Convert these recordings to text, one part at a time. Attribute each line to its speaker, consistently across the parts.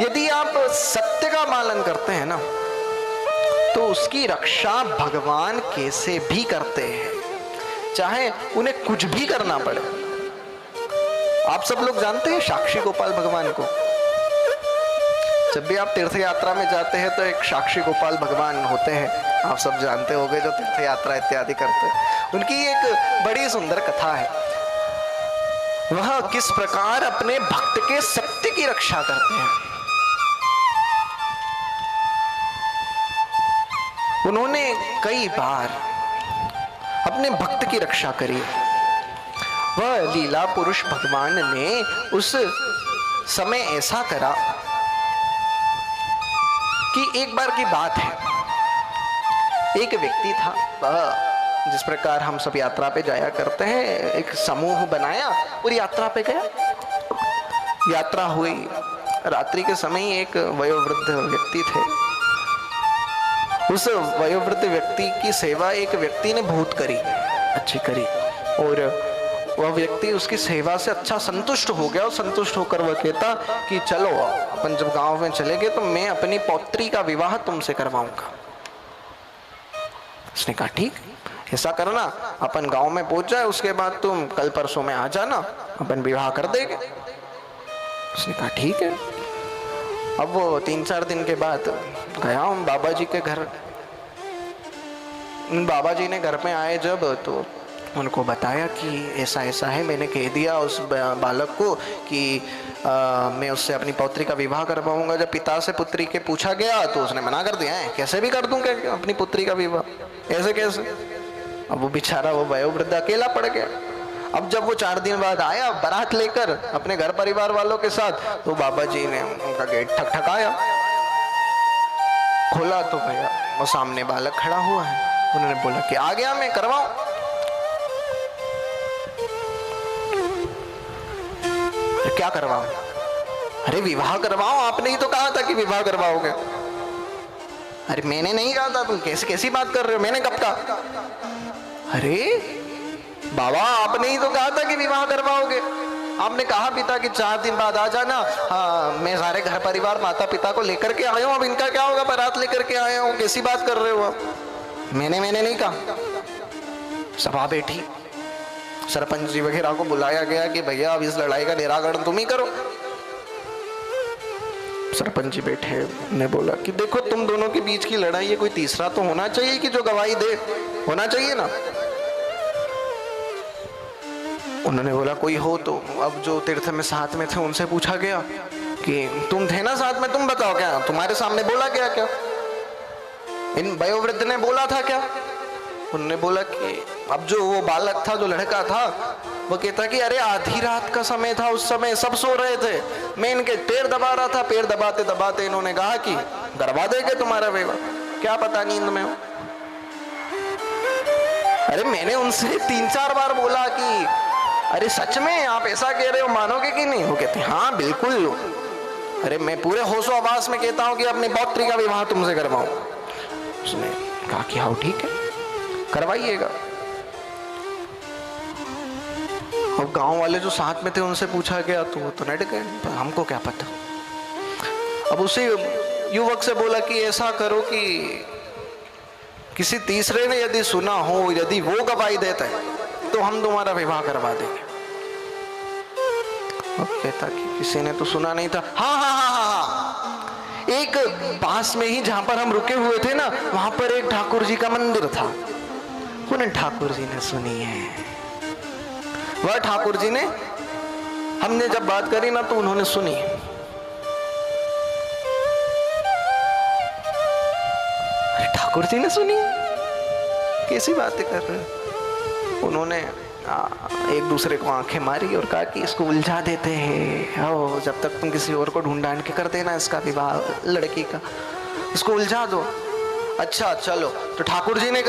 Speaker 1: यदि आप सत्य का पालन करते हैं ना, तो उसकी रक्षा भगवान कैसे भी करते हैं, चाहे उन्हें कुछ भी करना पड़े। आप सब लोग जानते हैं साक्षी गोपाल भगवान को। जब भी आप तीर्थ यात्रा में जाते हैं तो एक साक्षी गोपाल भगवान होते हैं, आप सब जानते होंगे, जो तीर्थ यात्रा इत्यादि करते हैं। उनकी एक बड़ी सुंदर कथा है। वह किस प्रकार अपने भक्त के सत्य की रक्षा करते हैं। उन्होंने कई बार अपने भक्त की रक्षा करी। वह लीला पुरुष भगवान ने उस समय ऐसा करा कि एक बार की बात है, एक व्यक्ति था, वह जिस प्रकार हम सब यात्रा पे जाया करते हैं, एक समूह बनाया और यात्रा पे गया। यात्रा हुई, रात्रि के समय एक वयोवृद्ध व्यक्ति थे। उस वयोवृद्ध व्यक्ति की सेवा एक व्यक्ति ने बहुत करी, अच्छी करी, और वह व्यक्ति उसकी सेवा से अच्छा संतुष्ट हो गया। और संतुष्ट होकर वह कहता कि चलो अपन जब गांव में चले गए तो मैं अपनी पौत्री का विवाह तुमसे करवाऊंगा। उसने कहा ठीक, ऐसा करना, अपन गांव में पहुंच जाए, उसके बाद तुम कल परसों में आ जाना, अपन विवाह कर देंगे। उसने कहा ठीक है। अब वो 3-4 दिन के बाद गया हूँ बाबा जी के घर। बाबा जी ने घर में आए जब, तो उनको बताया कि ऐसा ऐसा है, मैंने कह दिया उस बालक को कि मैं उससे अपनी पौत्री का विवाह करवाऊंगा। जब पिता से पुत्री के पूछा गया तो उसने मना कर दिया है, कैसे भी कर दूं क्या अपनी पुत्री का विवाह, ऐसे कैसे। अब वो बेचारा, वो वयोवृद्ध अकेला पड़ गया। अब जब वो 4 दिन बाद आया बारात लेकर अपने घर परिवार वालों के साथ, तो बाबा जी ने उनका गेट ठकठकाया। खोला तो भैया वो सामने बालक खड़ा हुआ है। उन्होंने बोला कि आ गया, मैं करवाऊं। क्या करवाऊं? अरे विवाह करवाओ, आपने ही तो कहा था कि विवाह करवाओगे। अरे मैंने नहीं कहा था, तुम कैसी बात कर रहे हो, मैंने कब कहा? अरे बाबा आपने ही तो कहा था कि विवाह करवाओगे। आपने कहा पिता कि 4 दिन बाद आ जाना। हाँ, मैं सारे घर परिवार माता पिता को लेकर के आया हूँ, अब इनका क्या होगा, बारात लेकर के आया हूँ, कैसी बात कर रहे हो आप? मैंने नहीं कहा। सभा बैठी, सरपंच जी वगैरह को बुलाया गया कि भैया अब इस लड़ाई का निराकरण तुम ही करो। सरपंच जी बैठे, ने बोला कि देखो तुम दोनों के बीच की लड़ाई है, कोई तीसरा तो होना चाहिए कि जो गवाही दे, होना चाहिए ना। उन्होंने बोला कोई हो तो। अब जो तीर्थ में साथ में थे उनसे पूछा गया कि तुम थे ना साथ में, तुम बताओ क्या तुम्हारे सामने बोला गया, क्या इन वयोवृद्ध ने बोला था क्या? उन्होंने बोला कि अब जो वो बालक था, जो लड़का था, वो कहता कि अरे आधी रात का समय था, उस समय सब सो रहे थे, मैं इनके पैर दबा रहा था, पैर दबाते दबाते इन्होंने कहा कि करवा देंगे तुम्हारा विवाह, क्या पता नींद में हो। अरे मैंने उनसे 3-4 बार बोला कि अरे सच में आप ऐसा कह रहे हो, मानोगे कि नहीं? वो कहते हाँ बिल्कुल, अरे मैं पूरे होशो आवास में कहता हूँ कि अपनी पौत्री का विवाह तुमसे करवाऊं। उसने कहा कि हाँ ठीक है, करवाइएगा। और गांव वाले जो साथ में थे उनसे पूछा गया तो वो तो नट गए, हमको क्या पता। अब उसी युवक से बोला कि ऐसा करो कि किसी तीसरे ने यदि सुना हो, यदि वो गवाही देता है तो हम तुम्हारा विवाह करवा देंगे। अब कहता कि किसी ने तो सुना नहीं था। हाँ, एक पास में ही जहां पर हम रुके हुए थे ना, वहां पर एक ठाकुर जी का मंदिर था, उन ठाकुर जी ने सुनी है। वह ठाकुर जी ने, हमने जब बात करी ना तो उन्होंने सुनी। ठाकुर जी ने सुनी, कैसी बातें कर रहे हैं। उन्होंने एक दूसरे को आंखें मारी और कहा कि इसको उलझा देते हैं, ओ जब तक तुम किसी और को ढूंढ के कर देना इसका विवाह, लड़की का, इसको उलझा दो। अच्छा चलो, तो ठाकुर जी ने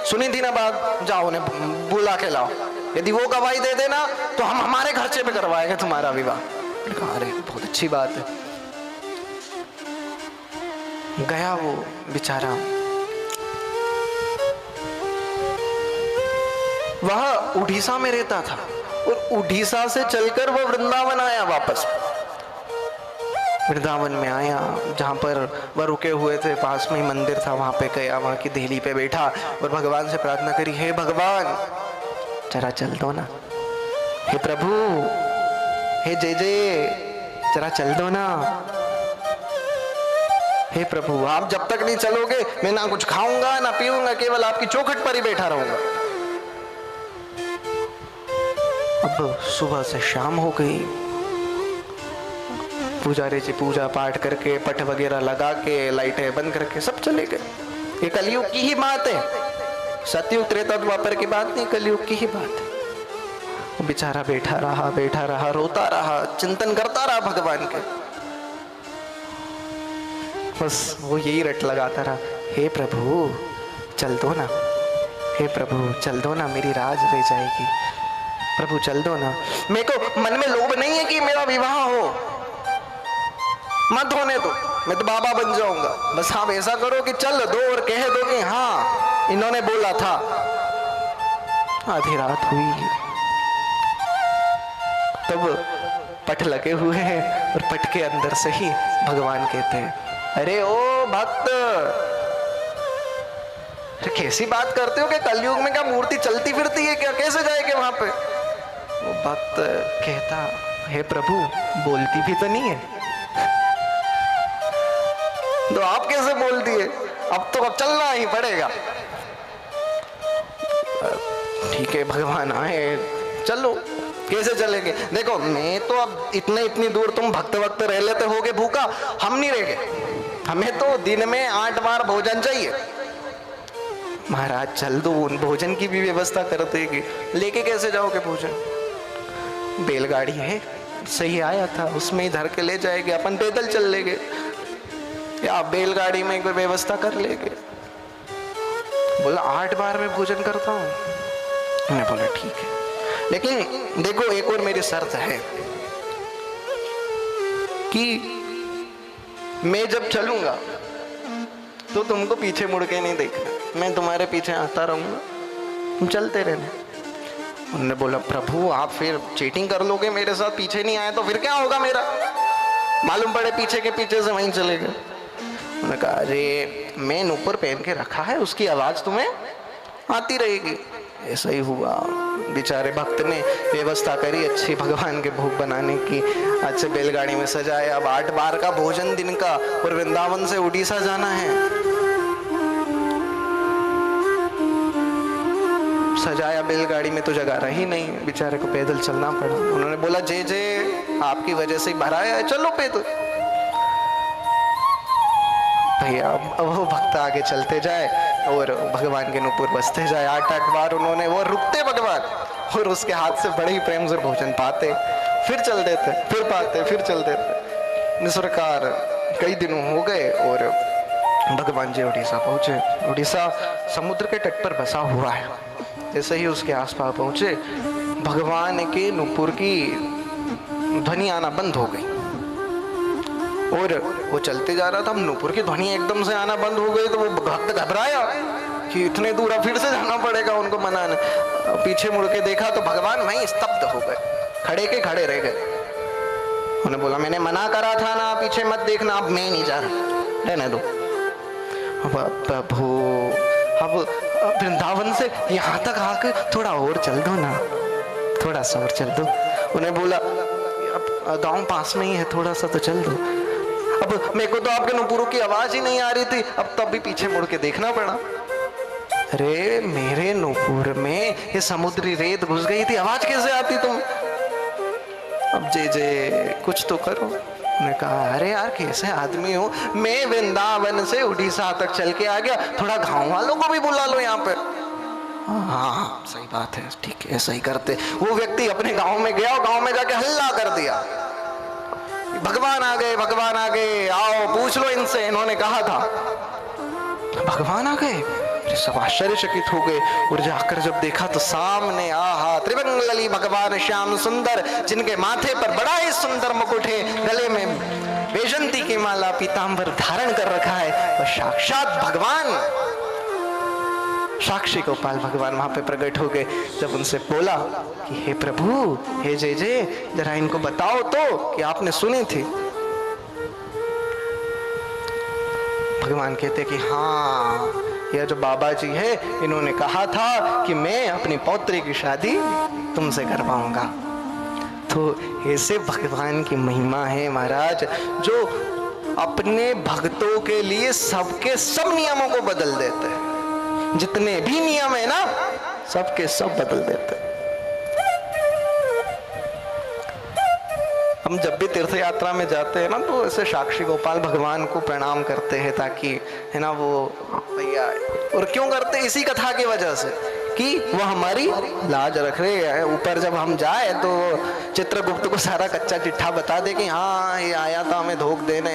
Speaker 1: सुनी थी ना बात, जाओ उन्हें बुला के लाओ, यदि वो गवाही दे देना तो हम हमारे खर्चे पे करवाएंगे तुम्हारा विवाह। अरे बहुत अच्छी बात है। गया वो बेचारा, वह उड़ीसा में रहता था और उड़ीसा से चलकर वह वृंदावन आया वापस। वृंदावन में आया, जहाँ पर वह रुके हुए थे पास में ही मंदिर था, वहाँ पे गया, वहाँ की देहली पे बैठा और भगवान से प्रार्थना करी, हे भगवान जरा चल दो ना, हे प्रभु, हे जय जय, जरा चल दो ना, हे प्रभु आप जब तक नहीं चलोगे मैं ना कुछ खाऊंगा ना पीऊंगा, केवल आपकी चौखट पर ही बैठा रहूंगा। अब सुबह से शाम हो गई, पुजारी जी पूजा पाठ करके पट वगैरह लगा के लाइटें बंद करके सब चले गए। ये कलयुग की ही बात है, सतयुग त्रेता द्वापर की बात नहीं, कलयुग की ही बात है। वो बेचारा बैठा रहा, रोता रहा, चिंतन करता रहा भगवान के, बस वो यही रट लगाता रहा, हे प्रभु चल दो ना, हे प्रभु चल दो ना, मेरी राज रह जाएगी, प्रभु चल दो ना, मेरे को मन में लोभ नहीं है कि मेरा विवाह हो, मत होने दो, मैं तो बाबा बन जाऊंगा, बस आप ऐसा करो कि चल दो और कह दो कि हाँ इन्होंने बोला था। आधी रात हुई, तब पट लगे हुए हैं और पट के अंदर से ही भगवान कहते हैं, अरे ओ भक्त, तो कैसी बात करते हो कि कलयुग में क्या मूर्ति चलती फिरती है क्या, कैसे जाएंगे वहां पे? वो भक्त कहता, हे प्रभु बोलती भी तो नहीं है, तो आप कैसे बोल दिए, अब तो अब चलना ही पड़ेगा। ठीक है भगवान आए, चलो, कैसे चलेंगे? देखो मैं तो अब इतनी दूर, तुम भक्त वक्त रह लेते होगे भूखा, हम नहीं रह गए, हमें तो दिन में 8 बार भोजन चाहिए। महाराज चल दो, उन भोजन की भी व्यवस्था कर देगी, लेके कैसे जाओगे भोजन? बैलगाड़ी है, सही आया था, उसमें ही धर के ले जाएंगे, अपन पैदल चल लेंगे या बैलगाड़ी में कोई व्यवस्था कर लेंगे। बोला 8 बार मैं भोजन करता हूँ। मैंने बोला ठीक है, लेकिन देखो एक और मेरी शर्त है कि मैं जब चलूंगा तो तुमको पीछे मुड़ के नहीं देखना, मैं तुम्हारे पीछे आता रहूंगा, तुम चलते रहना। उन्होंने बोला प्रभु आप फिर चीटिंग कर लोगे मेरे साथ, पीछे नहीं आए तो फिर क्या होगा मेरा, मालूम पड़े पीछे के पीछे से वहीं चले गए। उन्होंने कहा अरे मैं ऊपर पहन के रखा है, उसकी आवाज तुम्हें आती रहेगी। ऐसा ही हुआ, बेचारे भक्त ने व्यवस्था करी अच्छी भगवान के भोग बनाने की, अच्छे बैलगाड़ी में सजाया। अब 8 बार का भोजन दिन का, और वृंदावन से उड़ीसा जाना है, सजाया बैलगाड़ी में तो जगह रही नहीं, बेचारे को पैदल चलना पड़ा। उन्होंने बोला जय जय आपकी वजह से ही भराया है, चलो पैदल। भैया अब वो भक्त आगे चलते जाए और भगवान के नुपुर बसते जाए। 8 बार उन्होंने, वो रुकते भगवान और उसके हाथ से बड़े ही प्रेम से भोजन पाते, फिर चल देते, फिर पाते, फिर चल देते। इस प्रकार कई दिनों हो गए और भगवान जी उड़ीसा पहुंचे। उड़ीसा समुद्र के तट पर बसा हुआ है। जैसे ही उसके आसपास पहुंचे, भगवान के नुपुर की ध्वनि आना बंद हो गई और वो चलते जा रहा था। नुपुर की ध्वनि एकदम से आना बंद हो गई तो वो भक्त घबराया कि इतने दूर अब फिर से जाना पड़ेगा उनको मनाने। पीछे मुड़ के देखा तो भगवान वहीं स्तब्ध हो गए, खड़े के खड़े रह गए। उन्होंने बोला मैंने मना करा था ना पीछे मत देखना, अब मैं नहीं जा रहा, रहने दो। प्रभु अब वृंदावन से यहाँ तक आकर थोड़ा और चल दो ना, थोड़ा सा और चल दो। उन्हें बोला अब गांव पास में ही है, थोड़ा सा तो चल दो। अब मेरे को तो आपके नुपुरों की आवाज ही नहीं आ रही थी, अब तब भी पीछे मुड़ के देखना पड़ा। अरे मेरे नुपुर में ये समुद्री रेत घुस गई थी, आवाज कैसे आती तुम? अब जे जे कुछ तो करो। उन्होंने कहा अरे यार कैसे आदमी हो, मैं वृंदावन से उड़ीसा तक चल के आ गया, थोड़ा गांव वालों को भी बुला लो यहाँ पे। हाँ सही बात है, ठीक है ऐसा ही करते। वो व्यक्ति अपने गांव में गया और गांव में जाके हल्ला कर दिया, भगवान आ गए, भगवान आ गए, आओ पूछ लो इनसे, इन्होंने कहा था। भगवान आ गए, सब आश्चर्यचकित हो गए और जाकर जब देखा तो सामने आहा त्रिभंगलली भगवान श्याम सुंदर, जिनके माथे पर बड़ा ही सुंदर मुकुट है, गले में वैजंती की माला पीतांबर धारण कर रखा है, और साक्षात भगवान साक्षी गोपाल भगवान वहां पे प्रकट हो गए। जब उनसे बोला कि हे प्रभु, हे जय जय, जरा इनको बताओ तो कि आपने सुनी थी। भगवान कहते कि हाँ, यह जो बाबा जी है इन्होंने कहा था कि मैं अपनी पौत्री की शादी तुमसे करवाऊंगा। तो ऐसे भगवान की महिमा है महाराज, जो अपने भक्तों के लिए सबके सब नियमों को बदल देते हैं। जितने भी नियम है ना, सबके सब बदल देते हैं। हम जब भी तीर्थ यात्रा में जाते हैं ना, तो ऐसे साक्षी गोपाल भगवान को प्रणाम करते हैं, ताकि है ना वो भैया। और क्यों करते? इसी कथा की वजह से कि वो हमारी लाज रख रहे हैं। ऊपर जब हम जाए तो चित्रगुप्त को सारा कच्चा चिट्ठा बता दे कि हाँ ये आया था हमें धोख देने।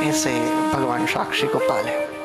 Speaker 1: ऐसे भगवान साक्षी गोपाल है।